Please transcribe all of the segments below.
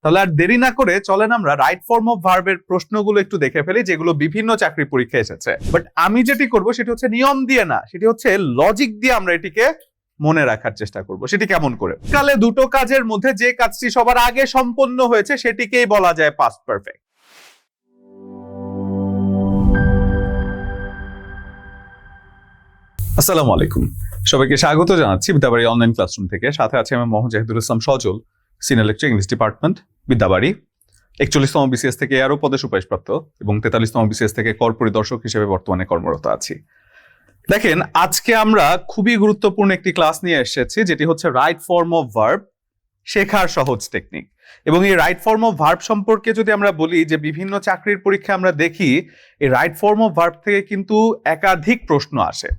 তাহলে আর দেরি না করে চলেন আমরা রাইট ফর্ম অফ ভার্বের প্রশ্নগুলো একটু দেখে ফেলি, যেগুলো বিভিন্ন চাকরি পরীক্ষায় এসেছে। বাট আমি যেটি করব সেটি হচ্ছে নিয়ম দিয়ে না, সেটি হচ্ছে লজিক দিয়ে আমরা এটিকে মনে রাখার চেষ্টা করব। সেটি কেমন করে? কালে দুটো কাজের মধ্যে যে কাজটি সবার আগে সম্পন্ন হয়েছে সেটিকেই বলা যায় পাস্ট পারফেক্ট। আসসালামু আলাইকুম, সবাইকে স্বাগত জানাচ্ছি বিদ্যাবাড়ি অনলাইন ক্লাসরুম থেকে। সাথে আছে আমি Mohammad Zahidul Islam Sajal, senior lecture English department, Bidyabari. 41তম বিসিএস থেকে এআরও পদে সুপারিশপ্রাপ্ত এবং 43তম বিসিএস থেকে কর পরিদর্শক হিসেবে বর্তমানে কর্মরত আছি। দেখেন, আজকে আমরা খুবই গুরুত্বপূর্ণ একটি ক্লাস নিয়ে এসেছি, যেটি হচ্ছে রাইট ফর্ম অফ ভার্ব শেখার সহজ টেকনিক। এবং এই রাইট ফর্ম অফ ভার্ব সম্পর্কে যদি আমরা বলি, যে বিভিন্ন চাকরির পরীক্ষায় আমরা দেখি এই রাইট ফর্ম অফ ভার্ব থেকে কিন্তু একাধিক প্রশ্ন আসে।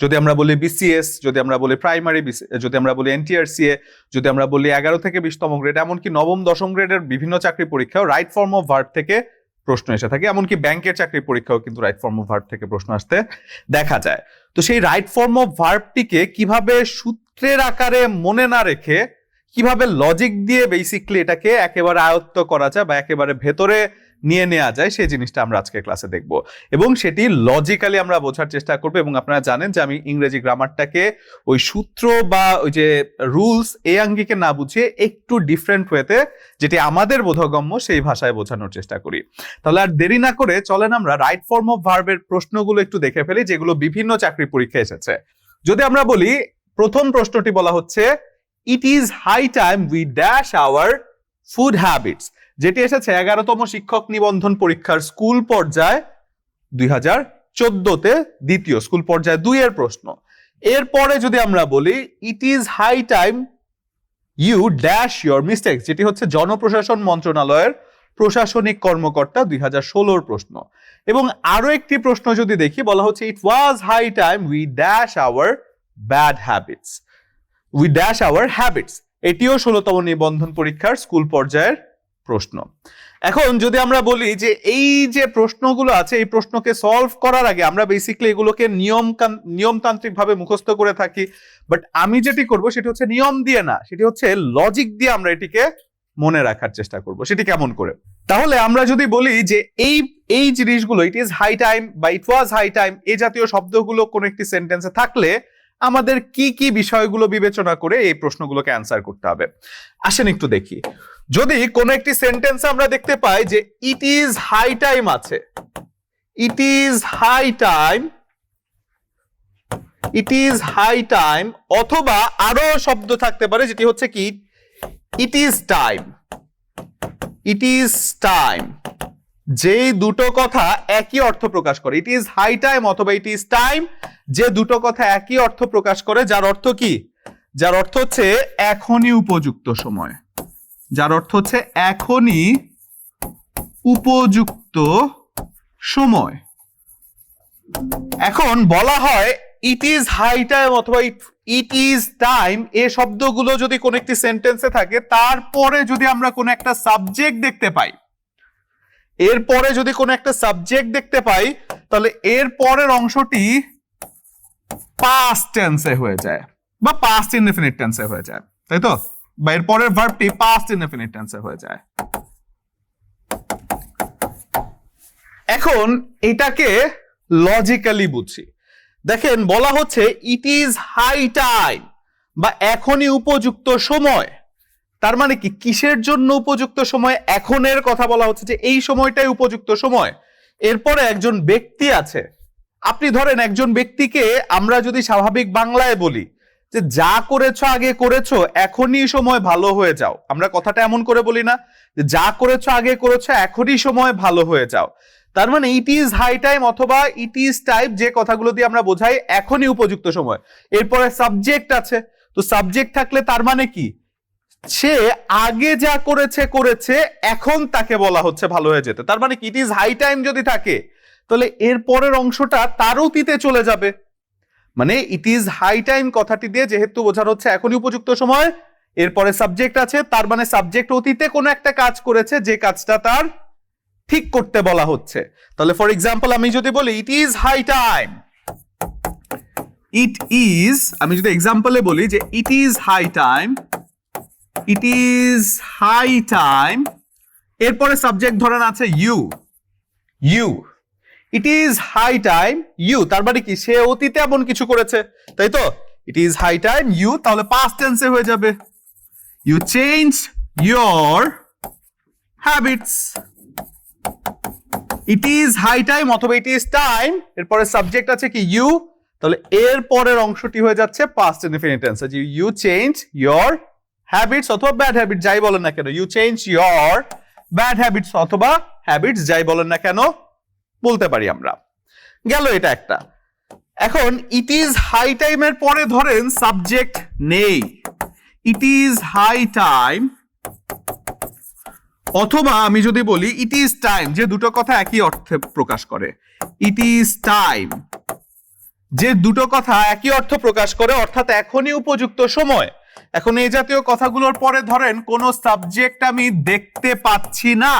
যদি আমরা বলি বিসিএস, যদি আমরা বলি প্রাইমারি, যদি আমরা বলি এনটিআরসিএ, যদি আমরা বলি 11 থেকে 20তম গ্রেড, এমনকি নবম দশম গ্রেডের বিভিন্ন চাকরি পরীক্ষাও রাইট ফর্ম অফ ভার্ব থেকে প্রশ্ন এসে থাকে। এমনকি ব্যাংকের চাকরি পরীক্ষাও কিন্তু রাইট ফর্ম অফ ভার্ব থেকে প্রশ্ন আসতে দেখা যায়। তো সেই রাইট ফর্ম অফ ভার্বটিকে কিভাবে সূত্রের আকারে মনে না রেখে কিভাবে লজিক দিয়ে বেসিক্যালি এটাকে একেবারে আয়ত্ত করা যায় বা একেবারে ভেতরে নিয়ে নেওয়া যায়, সেই জিনিসটা আমরা আজকে ক্লাসে দেখব এবং সেটি লজিক্যালি আমরা বোঝার চেষ্টা করবো। এবং আপনারা জানেন যে আমি ইংরেজি গ্রামারটাকে ওই সূত্র বা ওই যে রুলস এই আঙ্গিকে না বুঝিয়ে একটু ডিফারেন্ট ওয়েতে, যেটি আমাদের বোধগম্য সেই ভাষায় বোঝানোর চেষ্টা করি। তাহলে আর দেরি না করে চলেন আমরা রাইট ফর্ম অফ ভার্বের প্রশ্নগুলো একটু দেখে ফেলি, যেগুলো বিভিন্ন চাকরি পরীক্ষায় এসেছে। যদি আমরা বলি, প্রথম প্রশ্নটি বলা হচ্ছে it is high time we dash our food habits, যেটি এসেছে 11তম শিক্ষক নিবন্ধন পরীক্ষার স্কুল পর্যায়ে 2014-তে দ্বিতীয় স্কুল পর্যায়ে 2 এর প্রশ্ন। এরপরে যদি আমরা বলি it is high time you dash your mistakes, যেটি হচ্ছে জনপ্রশাসন মন্ত্রণালয়ের প্রশাসনিক কর্মকর্তা 2016-র প্রশ্ন। এবং আরো একটি প্রশ্ন যদি দেখি, বলা হচ্ছে it was high time we dash our bad habits, we dash our habits, এটিও 16তম নিবন্ধন পরীক্ষার স্কুল পর্যায়ের প্রশ্ন। এখন যদি আমরা বলি যে এই যে প্রশ্নগুলো আছে, এই প্রশ্নকে সলভ করার আগে আমরা বেসিক্যালি এগুলোকে নিয়মতান্ত্রিক ভাবে মুখস্থ করে থাকি। বাট আমি যেটি করব সেটি হচ্ছে নিয়ম দিয়ে না, সেটি হচ্ছে লজিক দিয়ে আমরা এটিকে মনে রাখার চেষ্টা করব। সেটি কেমন করে? তাহলে আমরা যদি বলি যে এই জিনিসগুলো, ইট ইজ হাই টাইম বা ইট ওয়াজ হাই টাইম, এই জাতীয় শব্দগুলো কোন একটি সেন্টেন্সে থাকলে আমাদের কি কি বিষয়গুলো বিবেচনা করে এই প্রশ্নগুলোকে অ্যান্সার করতে হবে। আসেন একটু দেখি। যদি কোন একটি সেন্টেন্সে আমরা দেখতে পাই যে ইট ইজ হাই টাইম আছে, it is high time, it is high time, অথবা আরো শব্দ থাকতে পারে যেটি হচ্ছে কি it is time, it is time, যে দুটো কথা একই অর্থ প্রকাশ করে। ইট ইজ হাই টাইম অথবা ইট ইজ টাইম, যে দুটো কথা একই অর্থ প্রকাশ করে, যার অর্থ কি? যার অর্থ হচ্ছে এখনই উপযুক্ত সময়, যার অর্থ হচ্ছে এখনই উপযুক্ত সময়। এখন বলা হয় ইট ইজ হাই টাইম অথবা ইট ইজ টাইম, এই শব্দগুলো যদি কোন একটি সেন্টেন্সে থাকে, তারপরে যদি আমরা কোন একটা সাবজেক্ট দেখতে পাই, এরপরে যদি কোন একটা সাবজেক্ট দেখতে পাই, তাহলে এর পরের অংশটি পাস্ট টেন্সে হয়ে যায় বা পাস্ট ইনডেফিনিট টেন্সে হয়ে যায়, তাই তো? বা এর পরের ভার্বটি পাস্ট ইনডেফিনিট টেন্সে হয়ে যায়। এখন এটাকে লজিক্যালি বুঝি। দেখেন, বলা হচ্ছে ইট ইজ হাই টাইম বা এখনই উপযুক্ত সময়। তার মানে কি? কিসের জন্য উপযুক্ত সময়? এখনের কথা বলা হচ্ছে যে এই সময়টাই উপযুক্ত সময়। এরপরে একজন ব্যক্তি আছে, আপনি ধরেন একজন ব্যক্তিকে আমরা যদি স্বাভাবিক বাংলায় বলি যে যা করেছো আগে করেছো, এখনই সময় ভালো হয়ে যাও, আমরা কথাটা এমন করে বলি না যে যা করেছো আগে করেছো, এখনই সময় ভালো হয়ে যাও। তার মানে ইট ইজ হাই টাইম অথবা ইট ইজ টাইম, যে কথাগুলো দিয়ে আমরা বোঝাই এখনই উপযুক্ত সময়। এরপরে সাবজেক্ট আছে, তো সাবজেক্ট থাকলে তার মানে কি? সে আগে যা করেছে, এখন তাকে বলা হচ্ছে ভালো হয়ে যেতে। তার মানে কি? ইট ইজ হাই টাইম যদি থাকে, তাহলে এর পরের অংশটা তার অতীতে চলে যাবে। মানে ইট ইজ হাই টাইম কথাটি দিয়ে যেহেতু বোঝানো হচ্ছে এখনই উপযুক্ত সময়, এরপরে সাবজেক্ট আছে, তার মানে সাবজেক্ট অতীতে কোনো একটা কাজ করেছে, যে কাজটা তার ঠিক করতে বলা হচ্ছে। তাহলে ফর এক্সাম্পল আমি যদি বলি it is high time, it is, আমি যদি এক্সাম্পলে বলি যে it is high time it is high time, এরপরে সাবজেক্ট ধরেন আছে you, you, it is high time you, তার মানে কি সে অতীতে এমন কিছু করেছে, তাই তো? It is high time you, তাহলে পাস্ট টেন্সে হয়ে যাবে you change your habits. It is high time অথবা ইট ইজ টাইম, এরপরে সাবজেক্ট আছে কি ইউ, তাহলে এর পরের অংশটি হয়ে যাচ্ছে পাস্ট ইনডিফিনিট টেন্সে, যে ইউ চেঞ্জ ইয়োর হ্যাবিটস অথবা ব্যাড হ্যাবিট যাই বলেন না কেন, you change your bad habits অথবা হ্যাবিটস যাই বলেন না কেন বলতে পারি আমরা। গেল এটা একটা। এখন ইট ইজ হাই টাইমের পরে ধরেন সাবজেক্ট নেই, ইট ইজ হাই টাইম অথবা আমি যদি বলি ইট ইজ টাইম, যে দুটো কথা একই অর্থে প্রকাশ করে, ইট ইজ টাইম, যে দুটো কথা একই অর্থ প্রকাশ করে, অর্থাৎ এখনই উপযুক্ত সময়। এখন এই জাতীয় কথাগুলোর পরে ধরেন কোন সাবজেক্ট আমি দেখতে পাচ্ছি না,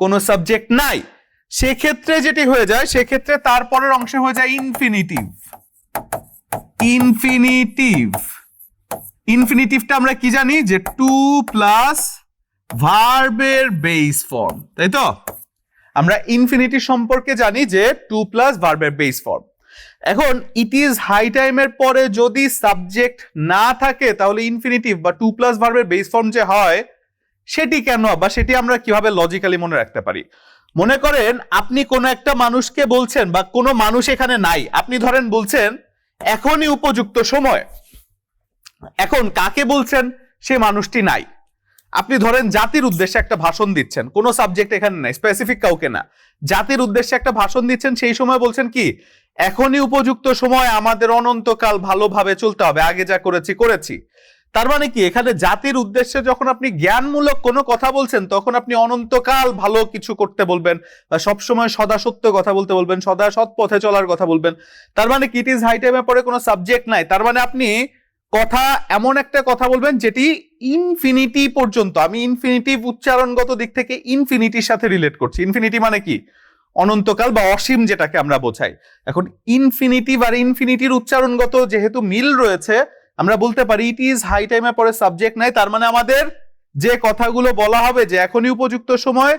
কোন সাবজেক্ট নাই, সেক্ষেত্রে যেটি হয়ে যায়, সেক্ষেত্রে তারপরের অংশে হয়ে যায় ইনফিনিটিভ। ইনফিনিটিভ, ইনফিনিটিভটা আমরা কি জানি যে টু প্লাস ভার্বের বেস ফর্ম, তাই তো? আমরা ইনফিনিটিভ সম্পর্কে জানি যে টু প্লাস ভার্বের বেস ফর্ম। এখন ইট ইজ হাই টাইমের পরে যদি সাবজেক্ট না থাকে তাহলে ইনফিনিটিভ বা টু প্লাস ভার্বের বেস ফর্ম যে হয় সেটি কেন, বা সেটি আমরা কিভাবে লজিক্যালি মনে রাখতে পারি? মনে করেন আপনি কোনো একটা মানুষকে বলছেন, বা কোনো মানুষ এখানে নাই, আপনি ধরেন বলছেন এখনই উপযুক্ত সময়। এখন কাকে বলছেন? সে মানুষটি নাই। আপনি ধরেন জাতির উদ্দেশ্যে একটা ভাষণ দিচ্ছেন, কোনো সাবজেক্ট এখানে নাই, স্পেসিফিক কাউকে না, জাতির উদ্দেশ্যে একটা ভাষণ দিচ্ছেন, সেই সময় বলছেন কি এখনই উপযুক্ত সময়, আমাদের অনন্তকাল ভালোভাবে চলতে হবে, আগে যা করেছি করেছি। তার মানে কি এখানে জাতির উদ্দেশ্যে যখন আপনি জ্ঞানমূলক কোনো কথা বলছেন তখন আপনি অনন্তকাল ভালো কিছু করতে বলবেন, বা সবসময় সদা সত্য কথা বলতে বলবেন, সদা সৎ পথে চলার কথা বলবেন। তার মানে কি ইট ইজ হাই টাইমের পরে কোনো সাবজেক্ট নাই, তার মানে আপনি কথা এমন একটা কথা বলবেন যেটি ইনফিনিটি পর্যন্ত, আমি ইনফিনিটিভ উচ্চারণগত দিক থেকে ইনফিনিটির সাথে রিলেট করছি। ইনফিনিটি মানে কি অনন্তকাল বা অসীম, যেটাকে আমরা বোঝাই। এখন ইনফিনিটিভ আর ইনফিনিটির উচ্চারণগত যেহেতু মিল রয়েছে, আমরা বলতে পারি ইট ইজ হাই টাইমের পরে সাবজেক্ট নাই, তার মানে আমাদের যে কথাগুলো বলা হবে যে এখনই উপযুক্ত সময়,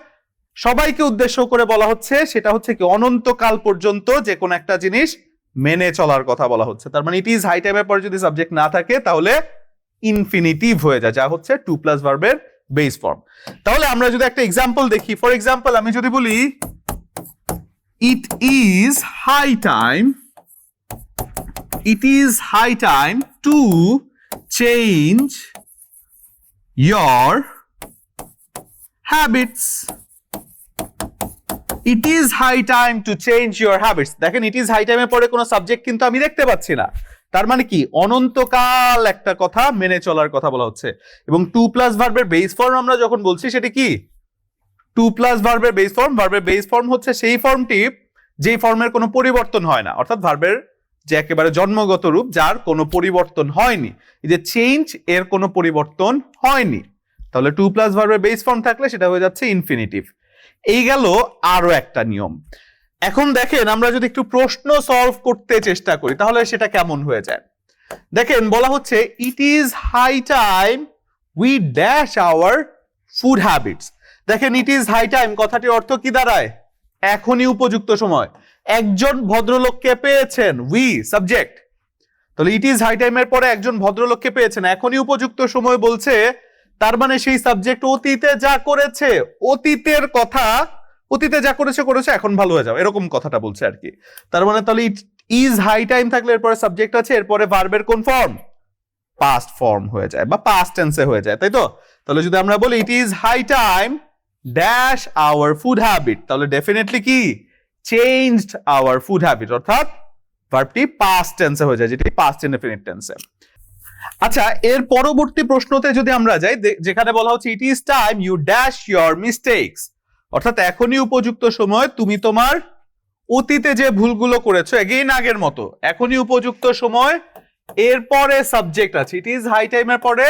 সবাইকে উদ্দেশ্য করে বলা হচ্ছে, সেটা হচ্ছে কি অনন্তকাল পর্যন্ত যে কোনো একটা জিনিস মেনে চলার কথা বলা হচ্ছে। তার মানে ইট ইজ হাই টাইমের পরে যদি সাবজেক্ট না থাকে তাহলে ইনফিনিটিভ হয়ে যায়, যা হচ্ছে টু প্লাস ভার্বের বেস ফর্ম। তাহলে আমরা যদি একটা এক্সাম্পল দেখি, ফর এক্সাম্পল আমি যদি বলি it is high time, it is high time to change your habits. It is high time to change your habits. দেখেন it is high time এর পরে কোনো সাবজেক্ট কিন্তু আমি দেখতে পাচ্ছি না, তার মানে কি অনন্তকাল একটা কথা মেনে চলার কথা বলা হচ্ছে। এবং টু প্লাস ভার্বের বেস ফর্ম আমরা যখন বলছি সেটা কি টু প্লাস ভার্বের বেস ফর্ম। ভার্বের বেস ফর্ম হচ্ছে সেই ফর্মটি যেই ফর্মের কোনো পরিবর্তন হয় না, অর্থাৎ ভার্বের যে একেবারে জন্মগত রূপ যার কোনো পরিবর্তন হয়নি, এই যে চেঞ্জ এর কোনো পরিবর্তন হয়নি, তাহলে টু প্লাস ভার্বের বেস ফর্ম থাকলে সেটা হয়ে যাচ্ছে ইনফিনিটিভ। এই গেল আরো একটা নিয়ম। এখন দেখেন আমরা যদি একটু প্রশ্ন সলভ করতে চেষ্টা করি তাহলে সেটা কেমন হয়ে যায়। দেখেন বলা হচ্ছে it is high time we dash our food habits. দেখেন ইট ইজ হাই টাইম কথাটির অর্থ কি দাঁড়ায়? এখনই উপযুক্ত সময়। একজন ভদ্রলোককে পেয়েছেন, উই সাবজেক্ট, তাহলে ইট ইজ হাই টাইমের পরে একজন ভদ্রলোককে পেয়েছেন, এখনই উপযুক্ত সময় বলছে, তার মানে সেই সাবজেক্ট অতীতে যা করেছে, অতীতের কথা, অতীতে যা করেছে করেছে এখন ভালো হয়ে যাও, এরকম কথাটা বলছে আর কি। তার মানে তাহলে ইট ইজ হাই টাইম থাকলে এরপরে সাবজেক্ট আছে, এরপরে ভার্বের কোন ফর্ম? পাস্ট ফর্ম হয়ে যায় বা পাস্ট টেন্সে হয়ে যায়, তাই তো? তাহলে যদি আমরা বলি it is high time dash our food habit, তাহলে ডেফিনেটলি কি চেঞ্জড আওয়ার ফুড হ্যাবিট, অর্থাৎ ভার্বটি পাস্ট টেন্সে হয়ে যায়, যেটি পাস্ট ইনডেফিনিট টেন্সে। আচ্ছা, এর পরবর্তী প্রশ্নতে যদি আমরা যাই, যেখানে বলা হচ্ছে it is time you dash your mistakes, অর্থাৎ এখনই উপযুক্ত সময় তুমি তোমার অতীতে যে ভুলগুলো করেছো, এগেইন আগের মতো এখনই উপযুক্ত সময়, এরপরে সাবজেক্ট আছে, ইট ইজ হাই টাইমের পরে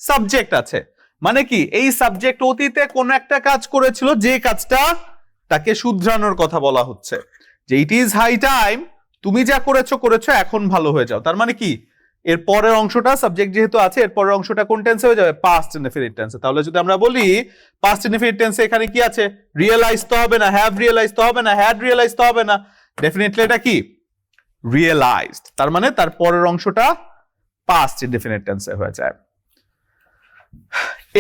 সাবজেক্ট আছে, মানে কি এই সাবজেক্ট অতীতে কোন একটা কাজ করেছিল, যে কাজটা তাকে শুধরানোর কথা বলা হচ্ছে, যে ইট ইজ হাই টাইম তুমি যা করেছো করেছো এখন ভালো হয়ে যাও। তার মানে কি এর পরের অংশটা সাবজেক্ট যেহেতু আছে এর পরের অংশটা কোন টেন্সে হয়ে যাবে পাস্ট ইনডেফিনিট টেন্সে। তাহলে যদি আমরা বলি পাস্ট ইনডেফিনিট টেন্সে এখানে কি আছে রিয়েলাইজ তো হবে না, হ্যাভ রিয়েলাইজ তো হবে না, হ্যাড রিয়েলাইজ তো হবে না, ডেফিনেটলি এটা কি রিয়েলাইজড। তার মানে তার পরের অংশটা পাস্ট ইনডেফিনিট টেন্সে হয়ে যায়।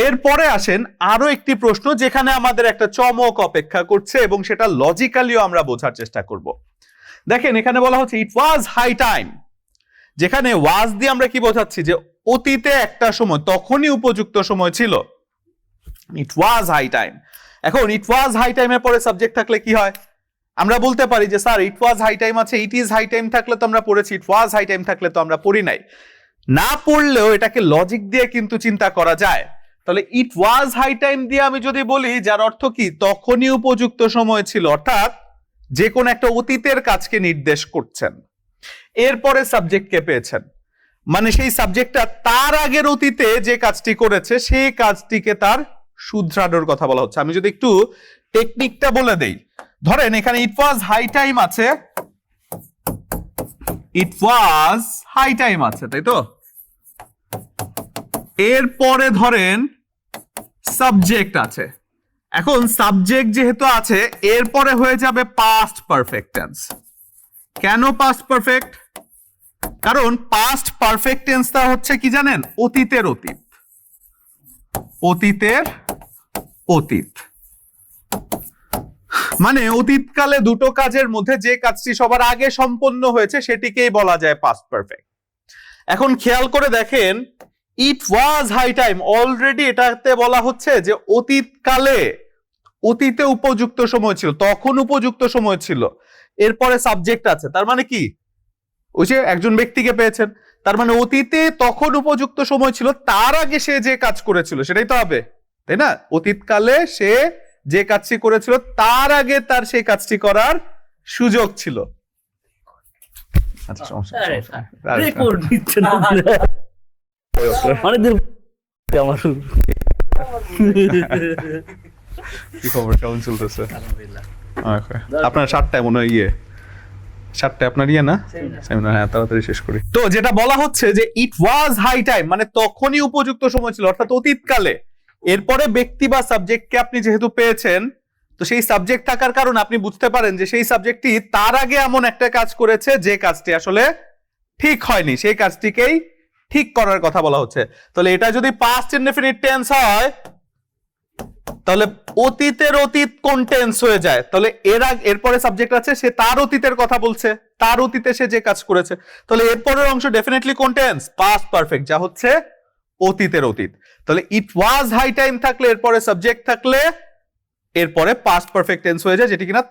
এরপরে আসেন আরো একটি প্রশ্ন যেখানে আমাদের একটা চমক অপেক্ষা করছে এবং সেটা লজিক্যালিও আমরা বোঝার চেষ্টা করব। দেখেন এখানে বলা হচ্ছে ইট ওয়াজ হাই টাইম, যেখানে ওয়াজ দিয়ে আমরা কি বোঝাচ্ছি যে অতীতে একটা সময়, তখনই উপযুক্ত সময় ছিল, ইট ওয়াজ হাই টাইম। এখন ইট ওয়াজ হাই টাইমের পরে সাবজেক্ট থাকলে কি হয়? আমরা বলতে পারি যে sir it was high time আছে, ইট ইজ হাই টাইম থাকলে তো আমরা পড়েছি, ইট ওয়াজ হাই টাইম থাকলে তো আমরা পড়ি নাই। না পড়লেও এটাকে লজিক দিয়ে কিন্তু চিন্তা করা যায়। তাহলে ইট ওয়াজ হাই টাইম দিয়ে আমি যদি বলি যার অর্থ কি তখনই উপযুক্ত সময় ছিল, অর্থাৎ যে কোনো একটা অতীতের কাজকে নির্দেশ করছেন, এরপরে সাবজেক্টকে পেয়েছেন, মানে সেই সাবজেক্টটা তার আগের অতীতে যে কাজটি করেছে সেই কাজটিকে তার শুধরানোর কথা বলা হচ্ছে। আমি যদি একটু টেকনিকটা বলে দেই, ধরেন এখানে ইট ওয়াজ হাই টাইম আছে, ইট ওয়াজ হাই টাইম আছে, তাই তো? এরপরে ধরেন সাবজেক্ট আছে। এখন সাবজেক্ট যেহেতু আছে এরপরে হয়ে যাবে পাস্ট পারফেক্ট টেন্স। কেন পাস্ট পারফেক্ট? কারণ পাস্ট পারফেক্ট টেন্সটা হচ্ছে কি জানেন? অতীতের অতীত, অতীতের অতীত। মানে অতীতকালে দুটো কাজের মধ্যে যে কাজটি সবার আগে সম্পন্ন হয়েছে সেটিকেই বলা যায় পাস্ট পারফেক্ট। এখন খেয়াল করে দেখেন ইট ওয়াজ হাই টাইম, অলরেডি এটাতে বলা হচ্ছে যে অতীতকালে, অতীতে উপযুক্ত সময় ছিল, তখন উপযুক্ত সময় ছিল। এরপরে সাবজেক্ট আছে, তার মানে কি ওই যে একজন ব্যক্তিকে পেয়েছেন, তার মানে অতীতে তখন উপযুক্ত সময় ছিল, তার আগে সে যে কাজ করেছিল সেটাই তো হবে, তাই না? অতীতকালে সে যে কাজটি করেছিল তার আগে তার সেই কাজটি করার সুযোগ ছিল। আচ্ছা সমস্যা কি খবর, কেমন চলতেছে? আপনার 7টায় মনে হয় ইয়ে, 7টায় আপনার ইয়ে না? হ্যাঁ তাড়াতাড়ি শেষ করি। তো যেটা বলা হচ্ছে যে ইট ওয়াজ হাই টাইম মানে তখনই উপযুক্ত সময় ছিল, অর্থাৎ অতীতকালে। এরপরে ব্যক্তি বা সাবজেক্টকে আপনি যেহেতু পেয়েছেন, তো সেই সাবজেক্ট থাকার কারণে আপনি বুঝতে পারেন যে সেই সাবজেক্টটি তার আগে এমন একটা কাজ করেছে যে কাজটি আসলে ঠিক হয়নি, সেই কাজটিকেই ঠিক করার কথা বলা হচ্ছে। তাহলে এটা যদি পাস্ট ইনডেফিনিট টেন্স হয় তাহলে অতীতের অতীত কোন টেন্স হয়ে যায়? তাহলে এরপরে সাবজেক্ট আছে, সে তার অতীতের কথা বলছে, তার অতীতে সে যে কাজ করেছে, তাহলে এরপরের অংশ ডেফিনেটলি কোন টেন্স? পাস্ট পারফেক্ট, যা হচ্ছে অতীতের অতীত। তাহলে ইট ওয়াজ হাই টাইম থাকলে এরপরে সাবজেক্ট থাকলে এরপরে পাস্ট পারফেক্ট টেন্স হয়ে যায়, যেটি কিনা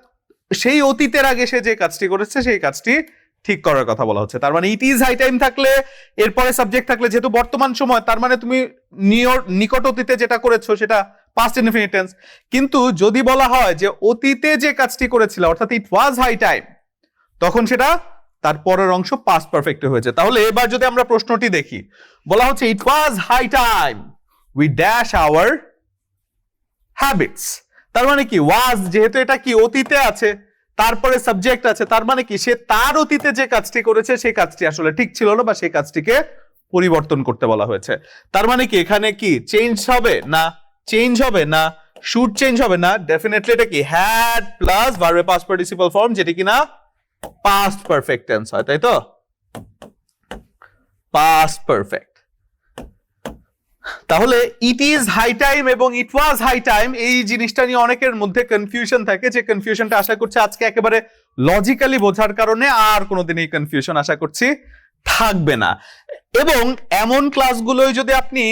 সেই অতীতের আগে সে যে কাজটি করেছে সেই কাজটি ঠিক করার কথা বলা হচ্ছে। তার মানে ইট ইজ হাই টাইম থাকলে এরপরে সাবজেক্ট থাকলে, যেহেতু বর্তমান সময়, তার মানে তুমি নিকট অতীতে যেটা করেছো সেটা পাস্ট ইনডেফিনিট টেন্স। কিন্তু যদি বলা হয় যে অতীতে যে কাজটি করেছিল, অর্থাৎ ইট ওয়াজ হাই টাইম, তখন সেটা তার পরের অংশ পাস্ট পারফেক্টে হয়েছে। তাহলে এবার যদি আমরা প্রশ্নটি দেখি, বলা হচ্ছে it was high time we dash our habits. তার মানে কি ওয়াজ যেহেতু এটা কি অতীতে আছে, তারপরে সাবজেক্ট আছে, তার মানে কি সে তার অতীতে যে কাজটি করেছে সেই কাজটি আসলে ঠিক ছিল না, বা সেই কাজটিকে পরিবর্তন করতে বলা হয়েছে। তার মানে কি এখানে কি চেঞ্জ হবে না? চেঞ্জ হবে না। শুড চেঞ্জ হবে না। ডেফিনেটলি এটা কি হ্যাড প্লাস ভার্বের পাস্ট পার্টিসিপল ফর্ম, যেটি কিনা পাস্ট পারফেক্ট টেন্স হয়, তাই তো? Past perfect. তাহলে ইট ইজ হাই টাইম এবং ইট ওয়াজ হাই টাইম, এই জিনিসটা নিয়ে অনেকের মধ্যে কনফিউশন থাকে, যে কনফিউশনটা আশা করছি আজকে একেবারে লজিক্যালি বোঝার কারণে আর কোনোদিন এই কনফিউশন আশা করছি থাকবে না। এবং এমন ক্লাসগুলোই যদি আপনি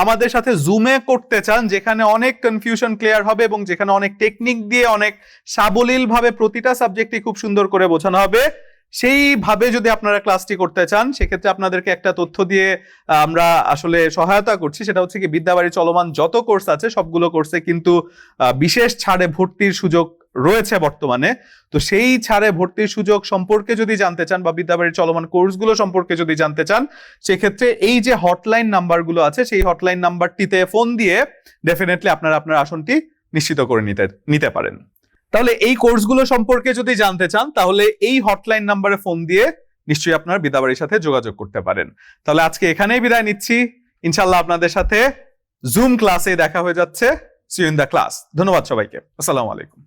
আমাদের সাথে জুমে করতে চান, যেখানে অনেক কনফিউশন ক্লিয়ার হবে এবং যেখানে অনেক টেকনিক দিয়ে অনেক সাবলীল ভাবে প্রতিটা সাবজেক্টই খুব সুন্দর করে বোঝানো হবে, সেইভাবে যদি আপনারা ক্লাসটি করতে চান, সেক্ষেত্রে আপনাদেরকে একটা তথ্য দিয়ে আমরা আসলে সহায়তা করছি। সেটা হচ্ছে কি বিদ্যাবাড়ি চলমান যত কোর্স আছে সবগুলো কোর্সে কিন্তু বিশেষ ছাড়ে ভর্তির সুযোগ রয়েছে বর্তমানে। তো সেই ছাড়ে ভর্তির সুযোগ সম্পর্কে যদি জানতে চান, বা বিদ্যাবাড়ির চলমান কোর্সগুলো সম্পর্কে যদি জানতে চান, সেক্ষেত্রে এই যে হটলাইন নাম্বারগুলো আছে সেই হটলাইন নাম্বারটিতে ফোন দিয়ে ডেফিনেটলি আপনারা আপনার আসনটি নিশ্চিত করে নিতে পারেন। তাহলে এই কোর্সগুলো সম্পর্কে যদি জানতে চান তাহলে এই হটলাইন নাম্বারে ফোন দিয়ে নিশ্চয়ই আপনার বিদ্যাবাড়ির সাথে যোগাযোগ করতে পারেন। তাহলে আজকে এখানেই বিদায় নিচ্ছি। ইনশাআল্লাহ আপনাদের সাথে জুম ক্লাসে দেখা হয়ে যাচ্ছে। See you in the class. ধন্যবাদ সবাইকে। আসসালামু আলাইকুম।